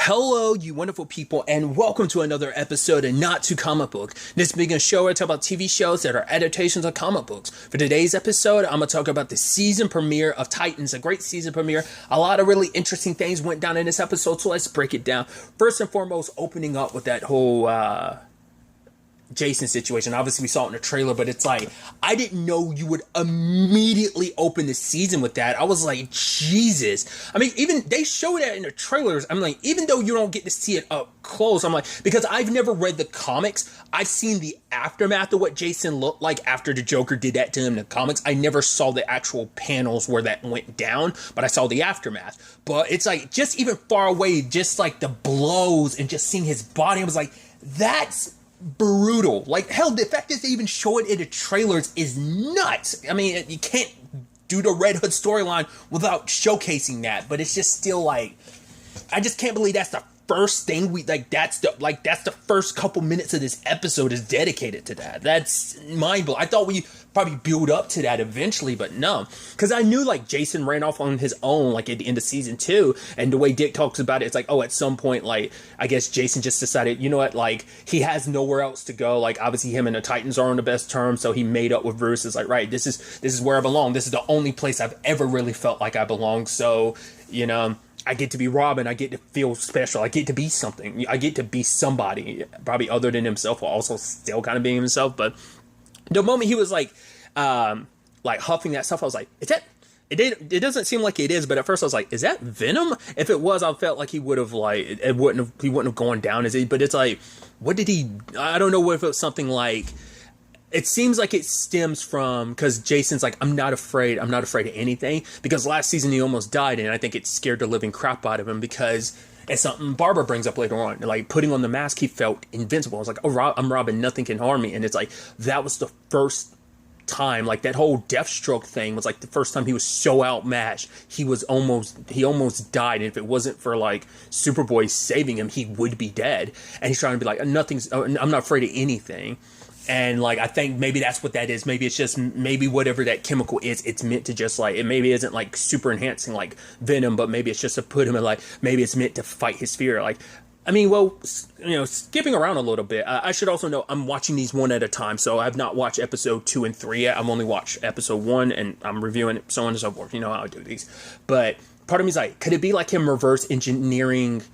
Hello, you wonderful people, and welcome to another episode of Not To Comic Book. This being a show where I talk about TV shows that are adaptations of comic books. For today's episode, I'm going to talk about the season premiere of Titans, a great season premiere. A lot of really interesting things went down in this episode, so let's break it down. First and foremost, opening up with that whole Jason situation. Obviously we saw it in the trailer, but it's like, I didn't know you would immediately open the season with that. I was like, Jesus. I mean, even they show that in the trailers. I'm like, even though you don't get to see it up close, I'm like, because I've never read the comics, I've seen the aftermath of what Jason looked like after the Joker did that to him in the comics. I never saw the actual panels where that went down, but I saw the aftermath. But it's like, just even far away, just like the blows and just seeing his body, I was like, that's brutal. Like, hell, the fact that they even show it in the trailers is nuts. I mean, you can't do the Red Hood storyline without showcasing that, but it's just still like, I just can't believe that's the first thing that's the first couple minutes of this episode is dedicated to that. That's mind-blowing. I thought we probably build up to that eventually, but no, because I knew like Jason ran off on his own like at the end of season 2, and the way Dick talks about it, it's like, oh, at some point, like, I guess Jason just decided, you know what, like, he has nowhere else to go. Like, obviously him and the Titans are on the best terms, so he made up with Bruce. It's like, right, this is where I belong. This is the only place I've ever really felt like I belong. So, you know, I get to be Robin. I get to feel special. I get to be something. I get to be somebody, probably other than himself, while also still kind of being himself. But the moment he was like huffing that stuff, I was like, is that? It doesn't seem like it is, but at first I was like, is that Venom? If it was, I felt like he would have like he wouldn't have gone down as he. But it's like, what did he? I don't know if it was something like. It seems like it stems from, because Jason's like, I'm not afraid of anything, because last season he almost died, and I think it scared the living crap out of him, because it's something Barbara brings up later on, like putting on the mask, he felt invincible. I was like, oh, I'm Robin, nothing can harm me. And it's like, that was the first time, like that whole Deathstroke thing was like the first time he was so outmatched. He almost died, and if it wasn't for like Superboy saving him, he would be dead. And he's trying to be like, I'm not afraid of anything. And like, I think maybe that's what that is. Maybe it's just, maybe whatever that chemical is, it's meant to just like, it maybe isn't like super enhancing like Venom, but maybe it's just to put him in like, maybe it's meant to fight his fear. Like, I mean, well, you know, skipping around a little bit, I should also know I'm watching these one at a time. So I've not watched episode 2 and 3 yet. I've only watched episode 1, and I'm reviewing it, so on and so forth. You know how I do these. But part of me is like, could it be like him reverse engineering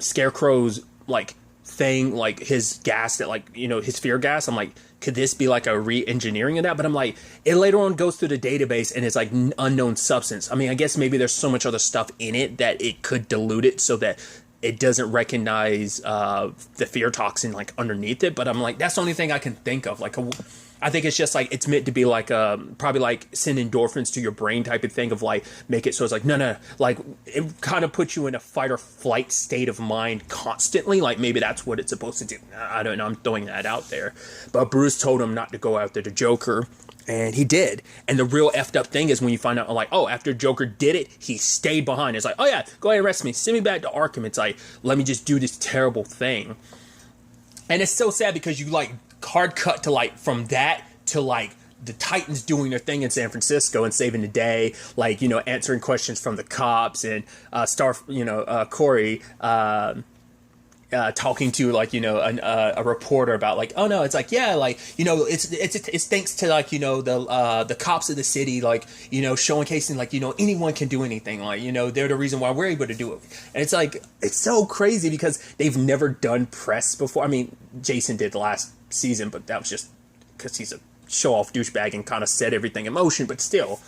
Scarecrow's like thing, like his gas, that like, you know, his fear gas? I'm like, could this be like a re-engineering of that? But I'm like, it later on goes through the database and it's like unknown substance. I mean, I guess maybe there's so much other stuff in it that it could dilute it so that it doesn't recognize the fear toxin like underneath it. But I'm like, that's the only thing I can think of. Like, I think it's just like, it's meant to be like probably like send endorphins to your brain type of thing, of like, make it so it's like, no, like it kind of puts you in a fight or flight state of mind constantly. Like, maybe that's what it's supposed to do. I don't know, I'm throwing that out there. But Bruce told him not to go after the Joker, and he did. And the real effed up thing is when you find out, like, oh, after Joker did it, he stayed behind. It's like, oh yeah, go ahead and arrest me, send me back to Arkham. It's like, let me just do this terrible thing. And it's so sad because you like hard cut to like from that to like the Titans doing their thing in San Francisco and saving the day, like, you know, answering questions from the cops, and Corey talking to like, you know, a reporter about like, oh no, it's like, yeah, like, you know, it's thanks to like, you know, the cops of the city, like, you know, showcasing like, you know, anyone can do anything, like, you know, they're the reason why we're able to do it. And it's like, it's so crazy because they've never done press before. I mean, Jason did last season, but that was just because he's a show-off douchebag and kind of set everything in motion. But still,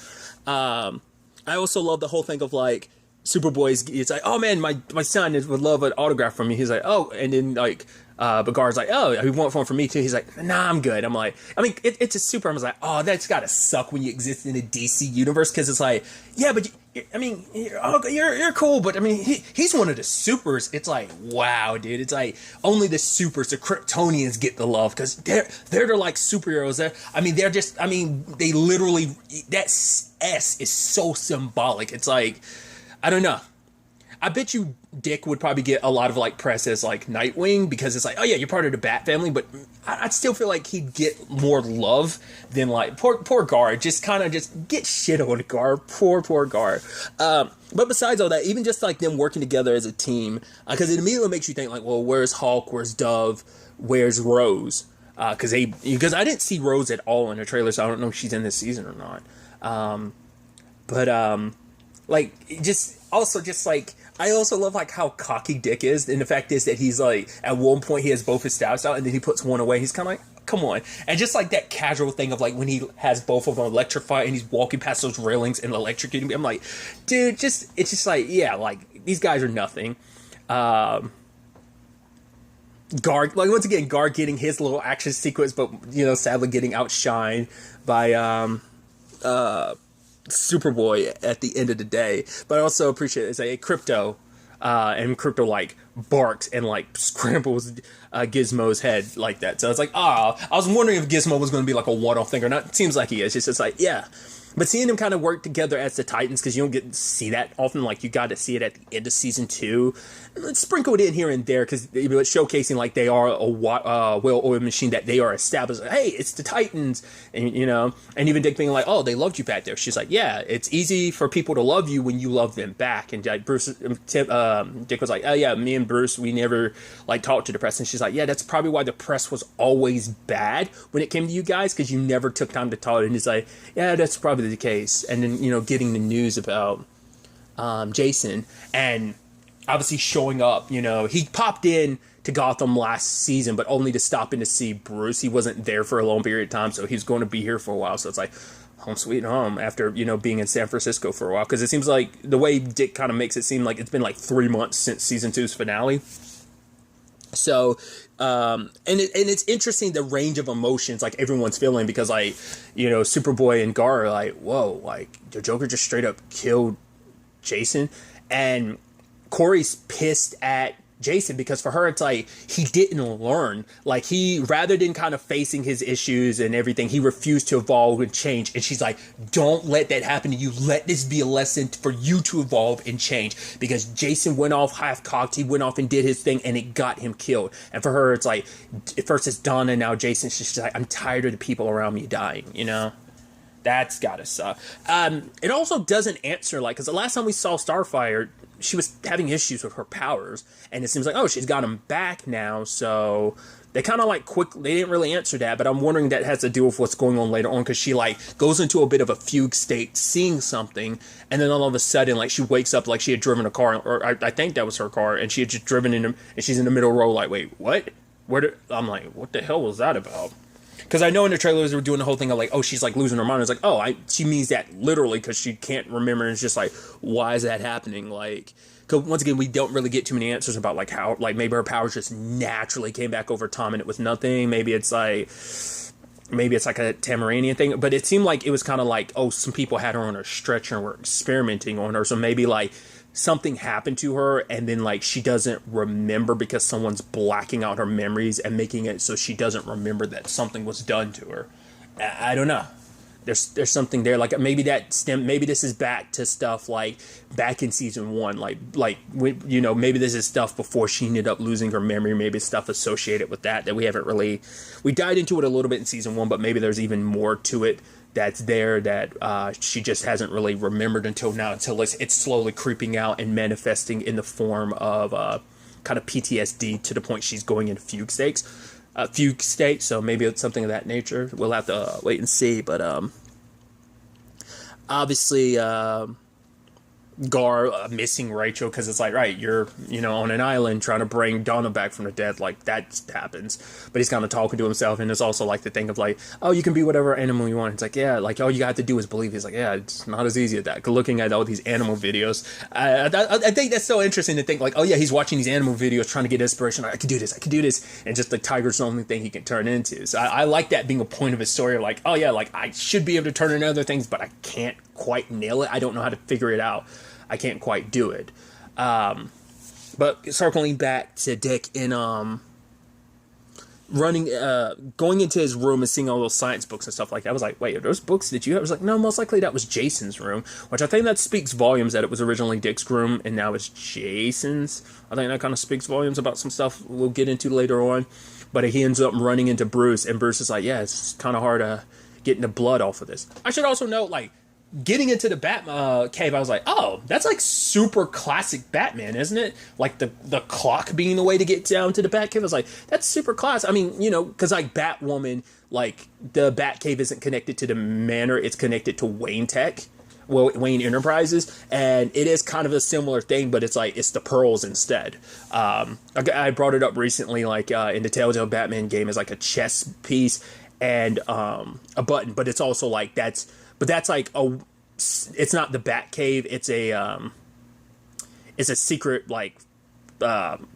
I also love the whole thing of like Superboy's, it's like, oh man, my son would love an autograph from me. He's like, oh, and then like Bagard's like, oh, he want one from me too. He's like, nah, I'm good. I'm like, I mean, it's a super. I was like, oh, that's gotta suck when you exist in a DC universe, because it's like, yeah, but I mean, you're cool, but I mean, he's one of the supers. It's like, wow, dude. It's like only the supers, the Kryptonians, get the love, because they're like superheroes. They literally, that S is so symbolic. It's like, I don't know. I bet you Dick would probably get a lot of like press as like Nightwing because it's like, oh yeah, you're part of the Bat family, but I'd still feel like he'd get more love than like poor Gar. Just kind of just get shit on Gar. Poor Gar. But besides all that, even just like them working together as a team, because it immediately makes you think like, well, where's Hulk? Where's Dove? Where's Rose? Because I didn't see Rose at all in the trailer, so I don't know if she's in this season or not. Like just like I also love like how cocky Dick is, and the fact is that he's like at one point he has both his stabs out and then he puts one away. He's kind of like, come on. And just like that casual thing of like when he has both of them electrified and he's walking past those railings and electrocuting me. I'm like, dude, it's just like, yeah, like these guys are nothing. Gar, like once again, Gar getting his little action sequence, but sadly getting outshined by Superboy at the end of the day. But I also appreciate it's a Crypto, and Crypto like barks and like scrambles Gizmo's head like that. So it's like, I was wondering if Gizmo was going to be like a one-off thing or not. It seems like he is. It's just like, yeah. But seeing them kind of work together as the Titans, because you don't get to see that often. Like, you got to see it at the end of season 2. It's sprinkled in here and there, because it's showcasing, like, they are a well-oiled machine, that they are established. Hey, it's the Titans. And, and even Dick being like, oh, they loved you back there. She's like, yeah, it's easy for people to love you when you love them back. And like, Dick was like, oh, yeah, me and Bruce, we never, like, talked to the press. And she's like, yeah, that's probably why the press was always bad when it came to you guys, because you never took time to talk. And he's like, yeah, that's probably the case. And then getting the news about Jason, and obviously showing up, he popped in to Gotham last season, but only to stop in to see Bruce. He wasn't there for a long period of time, so he's going to be here for a while. So it's like home sweet home after being in San Francisco for a while, because it seems like the way Dick kind of makes it seem like it's been like 3 months since season 2's finale. So, and it's interesting the range of emotions like everyone's feeling, because like, Superboy and Gar are like, whoa, like the Joker just straight up killed Jason, and Corey's pissed at Jason because for her it's like he didn't learn. Like, he, rather than kind of facing his issues and everything, he refused to evolve and change. And she's like, don't let that happen to you. Let this be a lesson for you to evolve and change, because Jason went off half-cocked. He went off and did his thing and it got him killed. And for her it's like, at first it's Donna, now Jason. She's like, I'm tired of the people around me dying, That's gotta suck. It also doesn't answer, like, because the last time we saw Starfire, she was having issues with her powers, and it seems like, oh, she's got them back now, so they kind of like they didn't really answer that, but I'm wondering that has to do with what's going on later on, because she like goes into a bit of a fugue state, seeing something, and then all of a sudden, like, she wakes up like she had driven a car, or I think that was her car, and she had just driven in, and she's in the middle row, like, wait, what? I'm like, what the hell was that about? Because I know in the trailers they were doing the whole thing of like, oh, she's like losing her mind. It's like, oh, she means that literally because she can't remember. And it's just like, why is that happening? Like, because once again, we don't really get too many answers about like how, like, maybe her powers just naturally came back over time and it was nothing. Maybe it's like a Tamaranian thing. But it seemed like it was kind of like, oh, some people had her on a stretcher and were experimenting on her. So maybe like something happened to her and then like she doesn't remember because someone's blacking out her memories and making it so she doesn't remember that something was done to her. I don't know. There's something there. Like, maybe maybe this is back to stuff like back in season 1, maybe this is stuff before she ended up losing her memory. Maybe it's stuff associated with that we haven't really, we dived into it a little bit in season 1, but maybe there's even more to it that's there that she just hasn't really remembered until now, until it's slowly creeping out and manifesting in the form of kind of PTSD to the point she's going into fugue state. So maybe it's something of that nature. We'll have to wait and see. But obviously, Gar missing Rachel, because it's like, right, you're on an island trying to bring Donna back from the dead, like that happens, but he's kind of talking to himself. And there's also like the thing of like, oh, you can be whatever animal you want. It's like, yeah, like all you have to do is believe. He's like, yeah, it's not as easy as that. Looking at all these animal videos, I think that's so interesting to think like, oh yeah, he's watching these animal videos trying to get inspiration. I could do this, and just the tiger's the only thing he can turn into. So I like that being a point of his story of like, oh yeah, like I should be able to turn into other things, but I can't quite nail it. I don't know how to figure it out. I can't quite do it. But circling back to Dick in going into his room and seeing all those science books and stuff like that. I was like, wait, are those books that you have? I was like, no, most likely that was Jason's room, which I think that speaks volumes that it was originally Dick's room and now it's Jason's. I think that kind of speaks volumes about some stuff we'll get into later on. But he ends up running into Bruce, and Bruce is like, yeah, it's kind of hard to get the blood off of this. I should also note, like, getting into the Bat cave, I was like, oh, that's like super classic Batman, isn't it? Like the clock being the way to get down to the Bat cave. I was like, that's super classic. I mean, you know, because like Batwoman, like the Bat cave isn't connected to the manor, it's connected to Wayne Tech, well, Wayne Enterprises, and it is kind of a similar thing, but it's like, it's the pearls instead. I brought it up recently, like in the Telltale Batman game, is like a chess piece and a button, but it's also like that's like it's not the Bat Cave. It's a secret like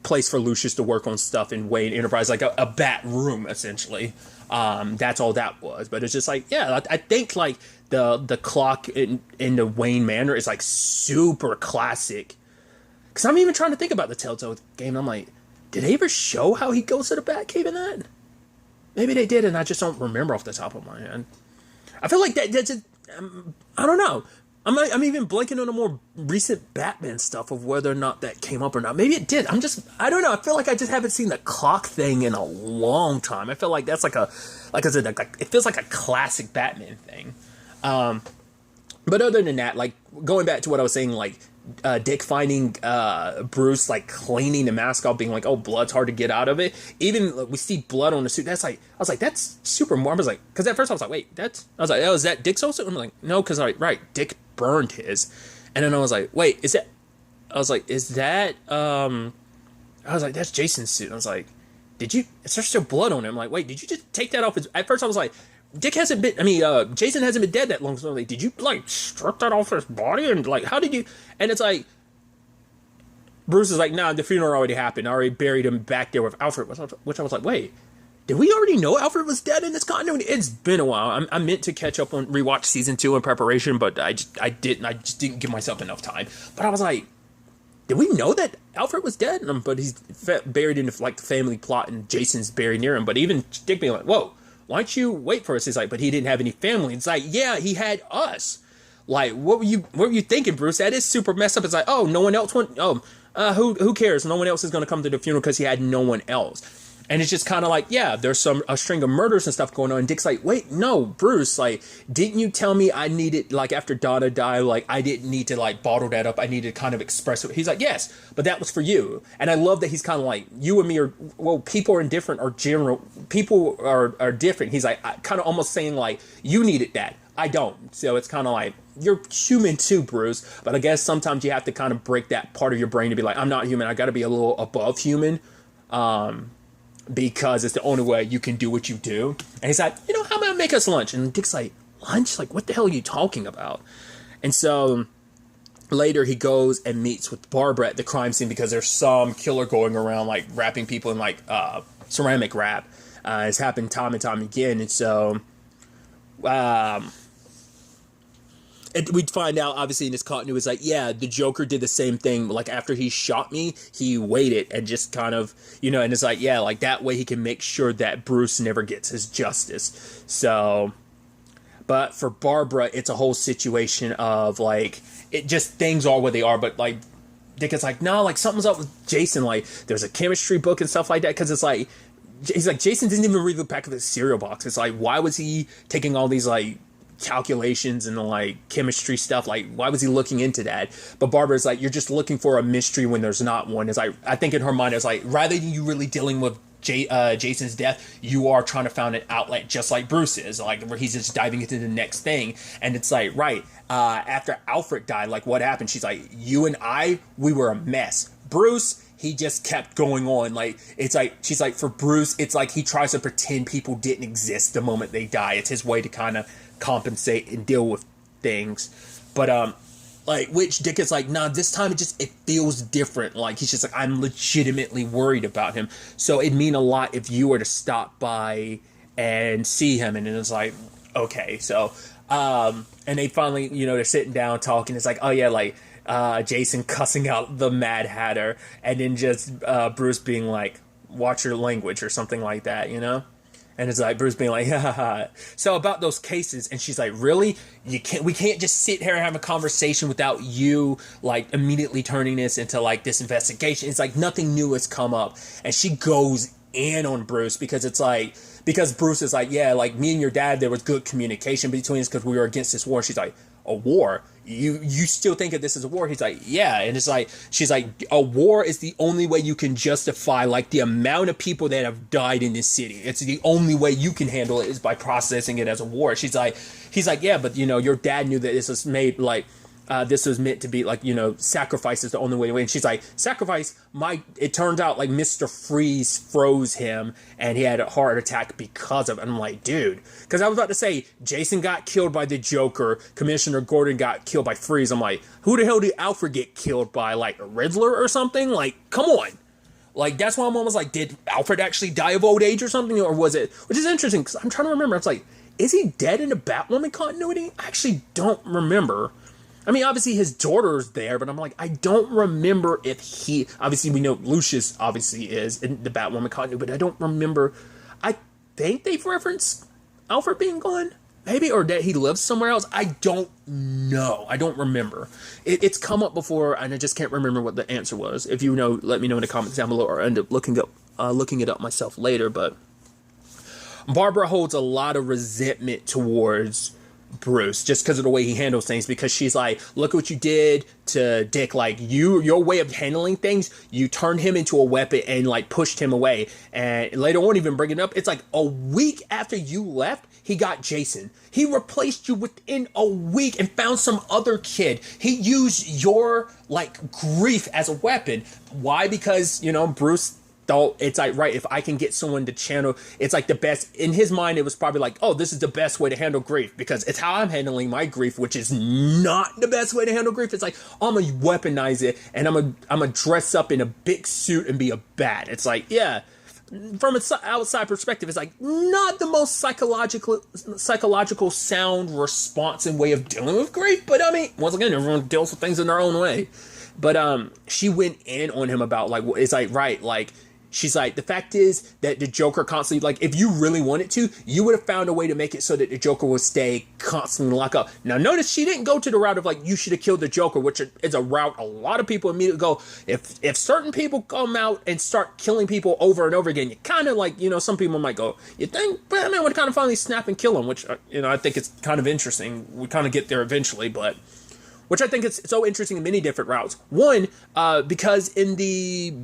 place for Lucius to work on stuff in Wayne Enterprise, like a bat room essentially. That's all that was. But it's just like, yeah, I think like the clock in the Wayne Manor is like super classic. Because I'm even trying to think about the Telltale game. And I'm like, did they ever show how he goes to the Bat Cave in that? Maybe they did, and I just don't remember off the top of my head. I feel like that's just, I don't know. I'm even blanking on the more recent Batman stuff of whether or not that came up or not. Maybe it did. I don't know. I feel like I just haven't seen the clock thing in a long time. I feel like that's like I said, it feels like a classic Batman thing. But other than that, like going back to what I was saying, like Dick finding Bruce like cleaning the mask off, being like, oh, blood's hard to get out of it. Even we see blood on the suit. That's like, I was like, that's super more. I was like, because at first I was like, wait, I was like, oh, is that Dick's also? I'm like, no, because like, right, Dick burned his. And then I was like, wait, is that? I was like, is that? I was like, that's Jason's suit. And I was like, did you? Is there still blood on him? I'm like, wait, did you just take that off his? At first I was like, Jason hasn't been dead that long. So like, did you like strip that off his body and like, how did you? And it's like, Bruce is like, nah, the funeral already happened. I already buried him back there with Alfred. Which I was like, wait, did we already know Alfred was dead in this continuity? It's been a while. I meant to catch up on rewatch season 2 in preparation, but I didn't. I just didn't give myself enough time. But I was like, did we know that Alfred was dead? But he's buried in like the family plot, and Jason's buried near him. But even Dick being like, whoa, why don't you wait for us? He's like, but he didn't have any family. It's like, yeah, he had us. Like, what were you thinking, Bruce? That is super messed up. It's like, oh, no one else went. Oh, who cares? No one else is going to come to the funeral because he had no one else. And it's just kind of like, yeah, there's a string of murders and stuff going on. And Dick's like, wait, no, Bruce, like, didn't you tell me I needed, like, after Donna died, like, I didn't need to, like, bottle that up. I needed to kind of express it. He's like, yes, but that was for you. And I love that he's kind of like, you and me are, well, people are indifferent or general. People are different. He's like, kind of almost saying, like, you needed that. I don't. So it's kind of like, you're human too, Bruce. But I guess sometimes you have to kind of break that part of your brain to be like, I'm not human. I got to be a little above human. Because it's the only way you can do what you do. And he's like, how about I make us lunch? And Dick's like, lunch? Like, what the hell are you talking about? And so later he goes and meets with Barbara at the crime scene because there's some killer going around, like, wrapping people in, like, ceramic wrap. It's happened time and time again. And so we'd find out, obviously, in this continuity, it's like, yeah, the Joker did the same thing. Like, after he shot me, he waited and just kind of, and it's like, yeah, like, that way he can make sure that Bruce never gets his justice. So, but for Barbara, it's a whole situation of, like, it just, things are what they are, but, like, Dick is like, no, like, something's up with Jason. Like, there's a chemistry book and stuff like that, because it's like, he's like, Jason didn't even read the back of the cereal box. It's like, why was he taking all these, like, calculations and like chemistry stuff? Like, why was he looking into that? But Barbara's like, you're just looking for a mystery when there's not one. It's like, I think in her mind, it's like, rather than you really dealing with Jason's death, you are trying to find an outlet just like Bruce is, like, where he's just diving into the next thing. And it's like, right, after Alfred died, like, what happened? She's like, you and we were a mess. Bruce, he just kept going on. Like, it's like, she's like, for Bruce, it's like he tries to pretend people didn't exist the moment they die. It's his way to kind of compensate and deal with things. But like, which Dick is like, nah, this time it feels different. Like, he's just like, I'm legitimately worried about him, so it'd mean a lot if you were to stop by and see him. And it's like, okay. So and they finally, they're sitting down talking. It's like, oh yeah, like Jason cussing out the Mad Hatter, and then just Bruce being like, watch your language or something like that, you know? And it's like Bruce being like, ha ha ha. So about those cases, and she's like, really? We can't just sit here and have a conversation without you like immediately turning this into like this investigation. It's like nothing new has come up. And she goes in on Bruce because it's like, because Bruce is like, yeah, like me and your dad, there was good communication between us because we were against this war. She's like, a war? You still think that this is a war? He's like, yeah. And it's like, she's like, a war is the only way you can justify like the amount of people that have died in this city. It's the only way you can handle it is by processing it as a war. He's like, yeah, but you know, your dad knew that this was made like, this was meant to be like, you know, sacrifice is the only way to win. And she's like, sacrifice, it turned out like Mr. Freeze froze him and he had a heart attack because of it. And I'm like, dude, because I was about to say, Jason got killed by the Joker, Commissioner Gordon got killed by Freeze. I'm like, who the hell did Alfred get killed by? Like a Riddler or something? Like, come on. Like, that's why I'm almost like, did Alfred actually die of old age or something? Or was it, which is interesting because I'm trying to remember. It's like, is he dead in the Batwoman continuity? I actually don't remember. I mean, obviously his daughter's there, but I'm like, I don't remember if he, obviously we know Lucius obviously is in the Batwoman continuity, but I don't remember. I think they've referenced Alfred being gone, maybe, or that he lives somewhere else. I don't know. I don't remember. It's come up before, and I just can't remember what the answer was. If you know, let me know in the comments down below, or end up looking it up myself later. But Barbara holds a lot of resentment towards Bruce just because of the way he handles things, because she's like, look what you did to Dick. Like, your way of handling things, you turned him into a weapon and like pushed him away. And later on, even bringing up, it's like a week after you left, he got Jason. He replaced you within a week and found some other kid. He used your like grief as a weapon. Why? Because, you know, Bruce thought it's like, right, if I can get someone to channel, it's like the best. In his mind, it was probably like, oh, this is the best way to handle grief because it's how I'm handling my grief, which is not the best way to handle grief. It's like, oh, I'm gonna weaponize it and I'm gonna dress up in a big suit and be a bat. It's like, yeah, from an outside perspective, it's like not the most psychological sound response and way of dealing with grief. But I mean, once again, everyone deals with things in their own way. But she went in on him about like, it's like, right, like, she's like, the fact is that the Joker constantly, like, if you really wanted to, you would have found a way to make it so that the Joker would stay constantly locked up. Now, notice she didn't go to the route of, like, you should have killed the Joker, which is a route a lot of people immediately go, if certain people come out and start killing people over and over again, you kind of, like, you know, some people might go, you think Batman would kind of finally snap and kill him, which, you know, I think it's kind of interesting. We kind of get there eventually, but which I think is so interesting in many different routes. One, because in the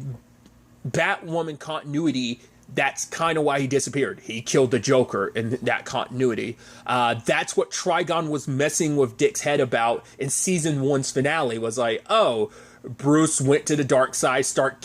Batwoman continuity, that's kind of why he disappeared. He killed the Joker in that continuity. That's what Trigon was messing with Dick's head about in season 1's finale, was like, oh, Bruce went to the dark side, started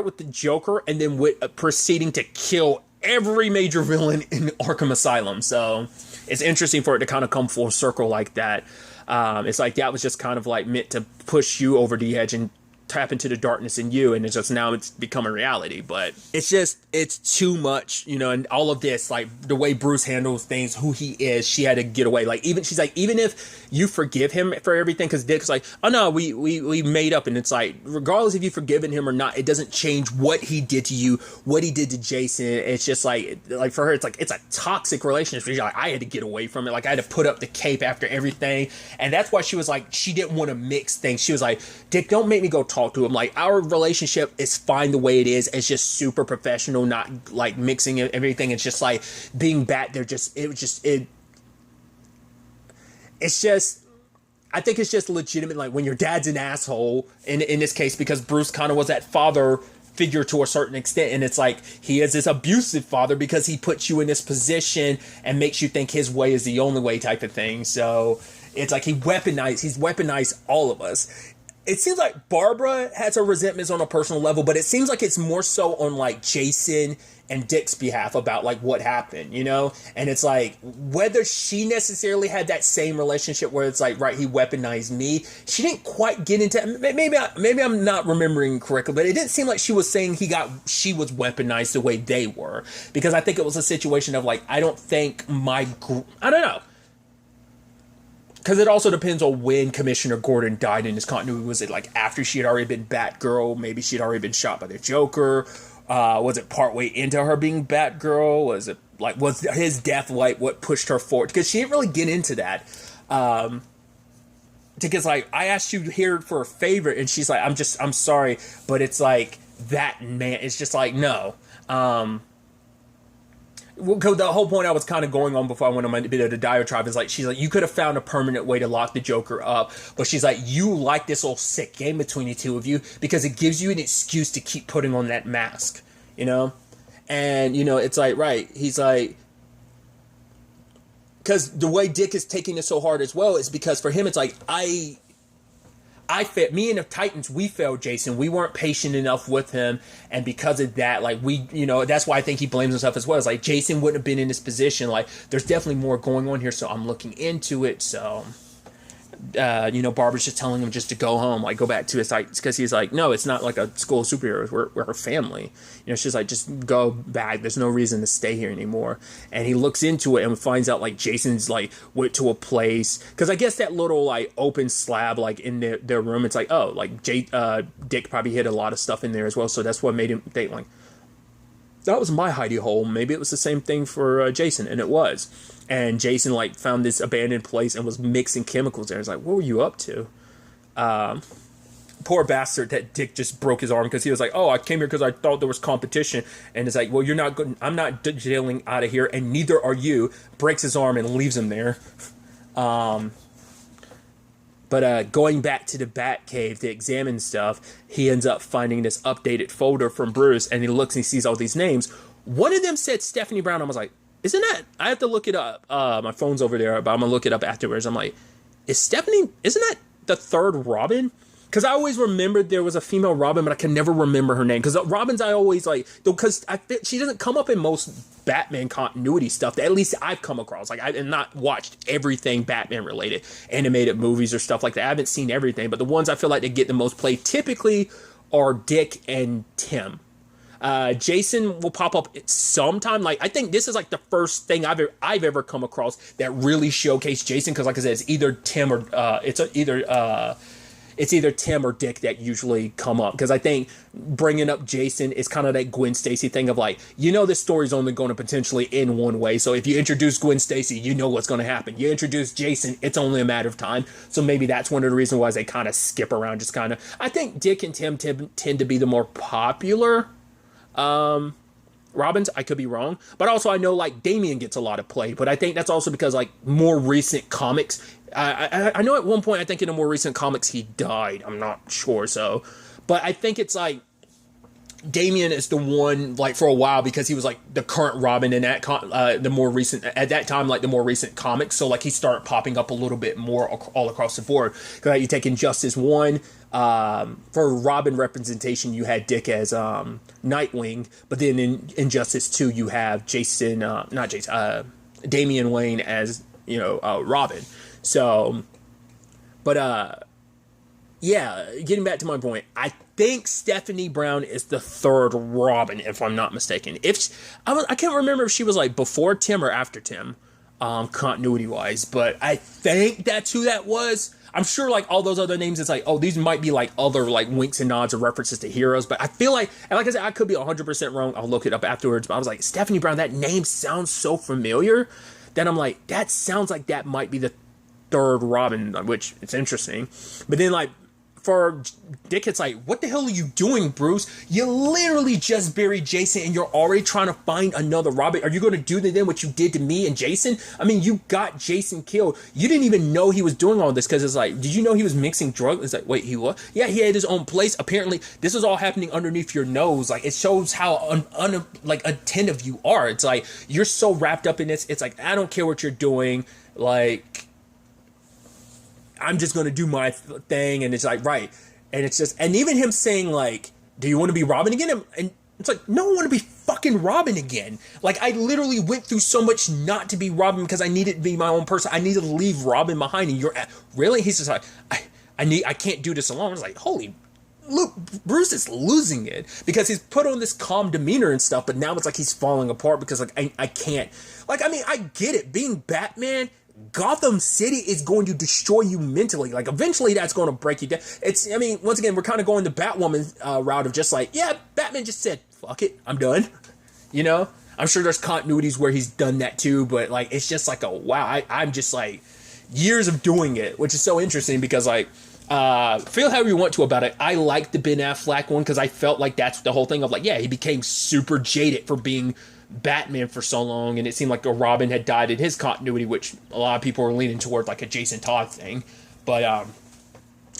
with the Joker, and then went proceeding to kill every major villain in Arkham Asylum. So it's interesting for it to kind of come full circle like that. It's like that was just kind of like meant to push you over the edge and tap into the darkness in you, and it's just now it's becoming reality. But it's too much, you know. And all of this, like the way Bruce handles things, who he is, she had to get away. Like, even she's like, even if you forgive him for everything, because Dick's like, oh no, we made up. And it's like, regardless if you've forgiven him or not, it doesn't change what he did to you, what he did to Jason. It's just like for her, it's like, it's a toxic relationship. She's like, I had to get away from it. Like, I had to put up the cape after everything. And that's why she was like, she didn't want to mix things. She was like, Dick, don't make me go talk to him. Like, our relationship is fine the way it is. It's just super professional, not like mixing everything. It's just like being I think it's just legitimate. Like, when your dad's an asshole in this case, because Bruce kind of was that father figure to a certain extent, and it's like he is this abusive father because he puts you in this position and makes you think his way is the only way type of thing. So it's like he's weaponized all of us. It seems like Barbara has her resentments on a personal level, but it seems like it's more so on like Jason and Dick's behalf about like what happened, you know? And it's like, whether she necessarily had that same relationship where it's like, right, he weaponized me. She didn't quite get into, maybe I'm not remembering correctly, but it didn't seem like she was saying she was weaponized the way they were. Because I think it was a situation of like, I don't know. Because it also depends on when Commissioner Gordon died in his continuity. Was it like after she had already been Batgirl? Maybe she'd already been shot by the Joker? Was it partway into her being Batgirl? Was his death like what pushed her forward? Because she didn't really get into that. Because like I asked you here for a favor, and she's like, I'm sorry, but it's like that man. It's just like no. The whole point I was kind of going on before I went on my bit of the diatribe is like, she's like, you could have found a permanent way to lock the Joker up, but she's like, you like this little sick game between the two of you because it gives you an excuse to keep putting on that mask, you know? And, you know, it's like, right, he's like, because the way Dick is taking it so hard as well is because for him, it's like, me and the Titans, we failed Jason. We weren't patient enough with him. And because of that, like that's why I think he blames himself as well. It's like Jason wouldn't have been in this position. Like there's definitely more going on here. So I'm looking into it. So, Barbara's just telling him just to go home, like go back to his site. Because he's like, no, it's not like a school of superheroes. We're her family. She's like, just go back. There's no reason to stay here anymore. And he looks into it and finds out like Jason's like went to a place. Because I guess that little like open slab like in their room, it's like, oh, like Dick probably hid a lot of stuff in there as well. So that's what made him think like, that was my hidey hole. Maybe it was the same thing for Jason. And it was. And Jason like found this abandoned place and was mixing chemicals there. It's like, what were you up to? Poor bastard that Dick just broke his arm because he was like, oh, I came here because I thought there was competition. And it's like, well, you're not good. I'm not jailing out of here, and neither are you. Breaks his arm and leaves him there. But going back to the Batcave to examine stuff, he ends up finding this updated folder from Bruce, and he looks and he sees all these names. One of them said Stephanie Brown. I was like, isn't that? I have to look it up. My phone's over there, but I'm gonna look it up afterwards. I'm like, isn't that the third Robin? Because I always remembered there was a female Robin, but I can never remember her name. Because Robins I always like, because she doesn't come up in most Batman continuity stuff that at least I've come across. Like I've not watched everything Batman related, animated movies or stuff like that. I haven't seen everything, but the ones I feel like they get the most play typically are Dick and Tim. Jason will pop up sometime. Like I think this is like the first thing I've ever come across that really showcased Jason. Because like I said, it's either Tim or it's either Tim or Dick that usually come up. Because I think bringing up Jason is kind of that Gwen Stacy thing of like, this story's only going to potentially end one way. So if you introduce Gwen Stacy, you know what's going to happen. You introduce Jason, it's only a matter of time. So maybe that's one of the reasons why they kind of skip around. Just kind of, I think Dick and Tim tend to be the more popular Robins. I could be wrong, but also I know like Damian gets a lot of play, but I think that's also because like more recent comics. I know at one point I think in the more recent comics he died. I'm not sure, but I think it's like Damian is the one like for a while because he was like the current Robin in that the more recent at that time like the more recent comics. So like he started popping up a little bit more all across the board. Because you take Injustice 1. For Robin representation, you had Dick as Nightwing, but then in Injustice 2, you have Damian Wayne as Robin. So, but yeah, getting back to my point, I think Stephanie Brown is the third Robin, if I'm not mistaken. I can't remember if she was like before Tim or after Tim, continuity wise, but I think that's who that was. I'm sure like all those other names, it's like, oh, these might be like other like winks and nods or references to heroes. But I feel like, and like I said, I could be 100% wrong. I'll look it up afterwards. But I was like, Stephanie Brown, that name sounds so familiar. Then I'm like, that sounds like that might be the third Robin, which it's interesting. But then like for Dick, it's like, what the hell are you doing, Bruce? You literally just buried Jason and you're already trying to find another Robin. Are you going to do then what you did to me and Jason? I mean, you got Jason killed. You didn't even know he was doing all this because it's like, did you know he was mixing drugs? It's like, wait, he was? Yeah, he had his own place. Apparently, this was all happening underneath your nose. Like, it shows how attentive you are. It's like, you're so wrapped up in this. It's like, I don't care what you're doing. Like, I'm just going to do my thing. And it's like, right. And it's just, and even him saying like, do you want to be Robin again? And it's like, no, I want to be fucking Robin again. Like, I literally went through so much not to be Robin because I needed to be my own person. I need to leave Robin behind. And you're really, he's just like, I can't do this alone. I was like, holy, look, Bruce is losing it because he's put on this calm demeanor and stuff. But now it's like he's falling apart because like, I can't, like, I mean, I get it. Being Batman, Gotham City is going to destroy you mentally. Like, eventually that's going to break you down. It's, I mean, once again, we're kind of going the Batwoman route of just like, yeah, Batman just said, fuck fuck it, I'm done. You know, I'm sure there's continuities where he's done that too, but like, it's just like, wow, I'm just like years of doing it, which is so interesting because like, feel however you want to about it. I like the Ben Affleck one because I felt like that's the whole thing of like, yeah, he became super jaded for being Batman for so long, and it seemed like a Robin had died in his continuity, which a lot of people were leaning toward like a Jason Todd thing, but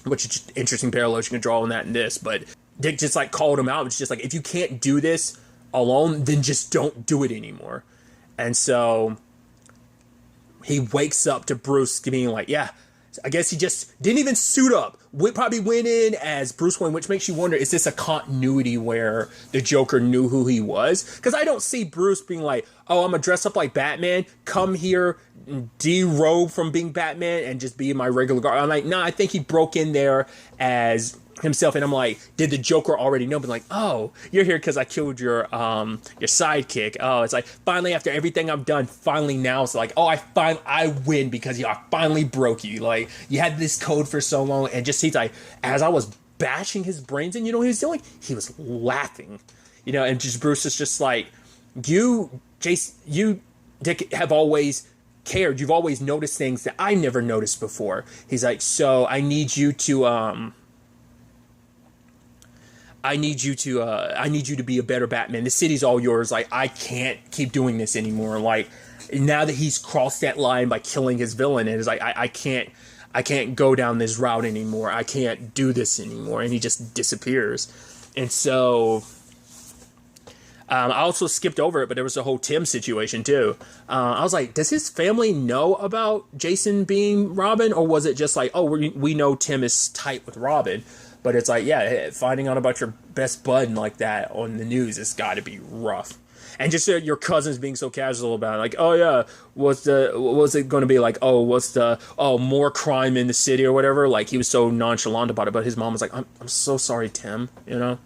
which is just interesting parallels you can draw on that and this. But Dick just like called him out. It's just like, if you can't do this alone, then just don't do it anymore. And so he wakes up to Bruce being like, yeah, I guess he just didn't even suit up. We probably went in as Bruce Wayne, which makes you wonder, is this a continuity where the Joker knew who he was? Because I don't see Bruce being like, oh, I'm going to dress up like Batman, come here, derobe from being Batman, and just be in my regular guard. I'm like, nah, I think he broke in there as himself, and I'm like, did the Joker already know? But like, oh, you're here because I killed your sidekick. Oh, it's like, finally, after everything I've done, finally now it's like, oh, I win because I finally broke you. Like, you had this code for so long, and just he's like, as I was bashing his brains in, you know what he was doing? He was laughing, you know, and just Bruce is just like, you, Jason, you, Dick, have always cared. You've always noticed things that I never noticed before. He's like, so I need you to I need you to be a better Batman. The city's all yours. Like, I can't keep doing this anymore. Like, now that he's crossed that line by killing his villain, and it's like, I can't go down this route anymore. I can't do this anymore. And he just disappears. And so, I also skipped over it, but there was a whole Tim situation too. I was like, does his family know about Jason being Robin? Or was it just like, oh, we know Tim is tight with Robin? But it's like, yeah, finding out about your best bud like that on the news has got to be rough. And just your cousins being so casual about it, like, oh yeah, what's it going to be like? Oh, more crime in the city or whatever. Like, he was so nonchalant about it, but his mom was like, I'm so sorry, Tim, you know?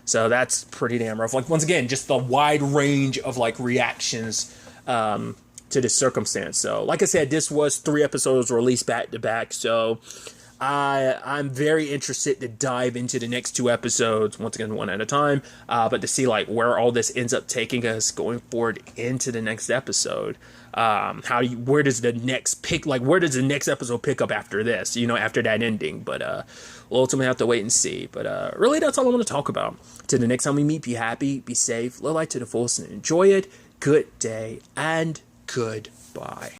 So that's pretty damn rough. Like, once again, just the wide range of like reactions to this circumstance. So like I said, this was 3 episodes released back to back. So I'm very interested to dive into the next 2 episodes, once again, one at a time, but to see like where all this ends up taking us going forward into the next episode. Where does the next episode pick up after this, you know, after that ending? But we'll ultimately have to wait and see. But really, that's all I want to talk about. Till the next time we meet, be happy, be safe, live life to the fullest, and enjoy it. Good day and goodbye.